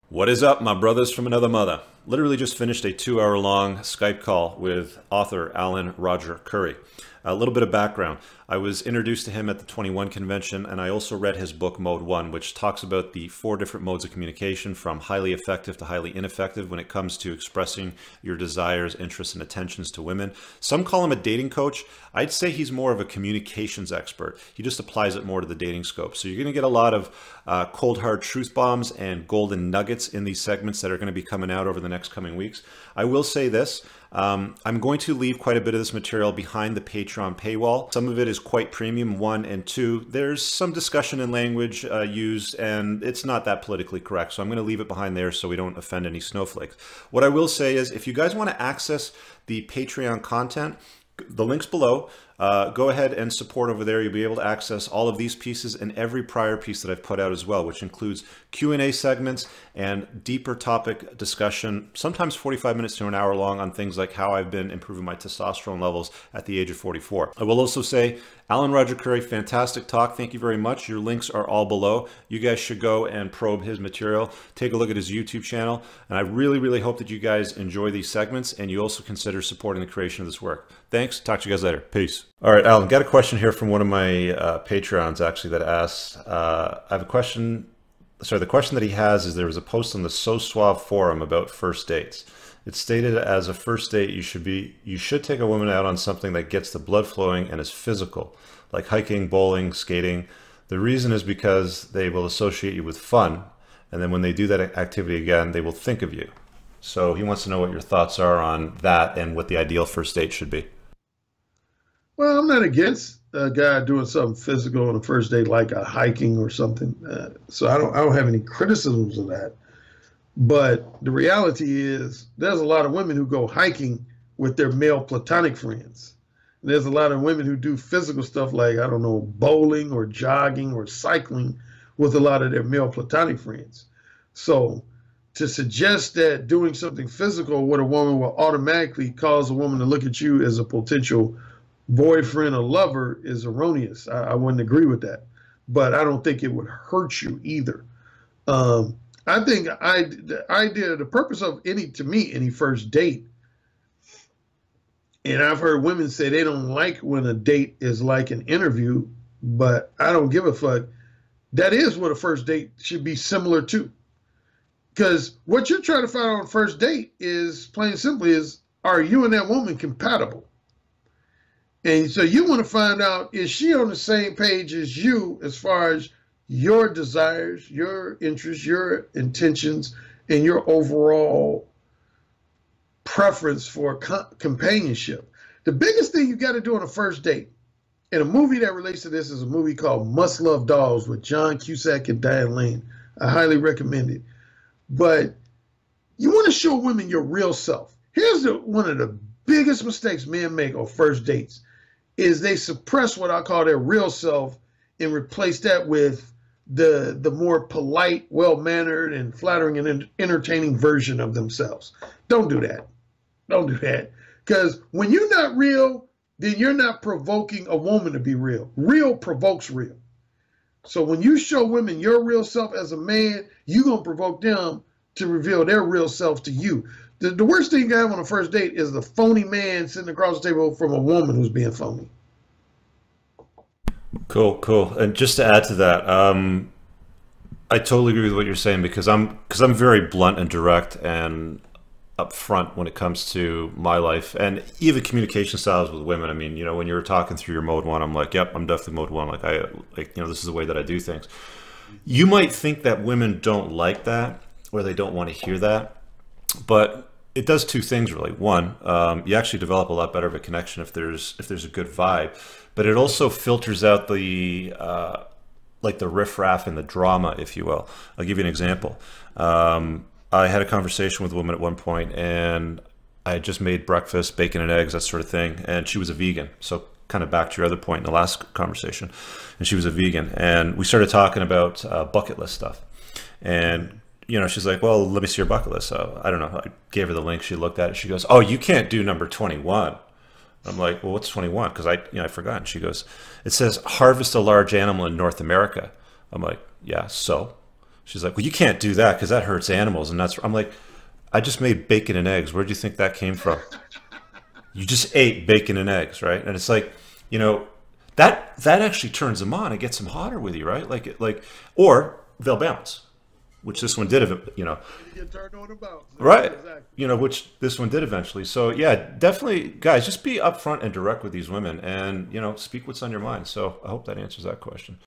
What is up, my brothers from another mother? Literally just finished a 2-hour-long Skype call with author Alan Roger Currie. A little bit of background. I was introduced to him at the 21 convention, and I also read his book, Mode 1, which talks about the 4 different modes of communication, from highly effective to highly ineffective when it comes to expressing your desires, interests, and attentions to women. Some call him a dating coach. I'd say he's more of a communications expert. He just applies it more to the dating scope. So you're going to get a lot of cold, hard truth bombs and golden nuggets in these segments that are going to be coming out over the next coming weeks. I will say this. I'm going to leave quite a bit of this material behind the Patreon paywall. Some of it is quite premium, 1, and 2. There's some discussion and language used, and it's not that politically correct. So I'm going to leave it behind there so we don't offend any snowflakes. What I will say is, if you guys want to access the Patreon content, the link's below. Go ahead and support over there. You'll be able to access all of these pieces and every prior piece that I've put out as well, which includes Q&A segments and deeper topic discussion, sometimes 45 minutes to an hour long, on things like how I've been improving my testosterone levels at the age of 44. I will also say, Alan Roger Currie, fantastic talk. Thank you very much. Your links are all below. You guys should go and probe his material. Take a look at his YouTube channel. And I really, really hope that you guys enjoy these segments and you also consider supporting the creation of this work. Thanks. Talk to you guys later. Peace. All right, Alan, got a question here from one of my Patreons actually that asks, I have a question. Sorry, the question that he has is, there was a post on the Sosuave forum about first dates. It's stated as a first date, you should take a woman out on something that gets the blood flowing and is physical, like hiking, bowling, skating. The reason is because they will associate you with fun, and then when they do that activity again, they will think of you. So he wants to know what your thoughts are on that and what the ideal first date should be. Well, I'm not against a guy doing something physical on a first date, like a hiking or something. So I don't have any criticisms of that. But the reality is, there's a lot of women who go hiking with their male platonic friends. And there's a lot of women who do physical stuff like, I don't know, bowling or jogging or cycling with a lot of their male platonic friends. So to suggest that doing something physical with a woman will automatically cause a woman to look at you as a potential boyfriend or lover is erroneous. I wouldn't agree with that, but I don't think it would hurt you either. I think the purpose of any first date, and I've heard women say they don't like when a date is like an interview, but I don't give a fuck. That is what a first date should be similar to. Because what you're trying to find out on a first date is, plain and simply, is, are you and that woman compatible? And so you want to find out, is she on the same page as you as far as your desires, your interests, your intentions, and your overall preference for companionship? The biggest thing you got to do on a first date, and a movie that relates to this is a movie called Must Love Dogs with John Cusack and Diane Lane. I highly recommend it. But you want to show women your real self. Here's one of the biggest mistakes men make on first dates, is they suppress what I call their real self and replace that with the more polite, well-mannered, and flattering and entertaining version of themselves. Don't do that. Don't do that. Because when you're not real, then you're not provoking a woman to be real. Real provokes real. So when you show women your real self as a man, you're going to provoke them to reveal their real self to you. The worst thing you can have on a first date is the phony man sitting across the table from a woman who's being phony. Cool, cool. And just to add to that, I totally agree with what you're saying, because I'm very blunt and direct and upfront when it comes to my life and even communication styles with women. I mean, you know, when you're talking through your mode 1, I'm like, yep, I'm definitely mode 1. Like, you know, this is the way that I do things. You might think that women don't like that, or they don't want to hear that, but it does 2 things really. One, you actually develop a lot better of a connection if there's a good vibe, but it also filters out the like the riffraff and the drama, if you will. I'll give you an example. I had a conversation with a woman at one point, and I had just made breakfast, bacon and eggs, that sort of thing, and she was a vegan. So kind of back to your other point in the last conversation, and she was a vegan, and we started talking about bucket list stuff. And you know, she's like, well, let me see your bucket list. So I don't know. I gave her the link. She looked at it. She goes, oh, you can't do number 21. I'm like, well, what's 21? Because I forgot. And she goes, it says harvest a large animal in North America. I'm like, yeah, so? She's like, well, you can't do that because that hurts animals. And I'm like, I just made bacon and eggs. Where do you think that came from? You just ate bacon and eggs, right? And it's like, you know, that actually turns them on. It gets them hotter with you, right? Or they'll bounce, which this one did, you know. You get turned on about. Right. Exactly. You know, which this one did eventually. So yeah, definitely, guys, just be upfront and direct with these women and, you know, speak what's on your mind. So I hope that answers that question.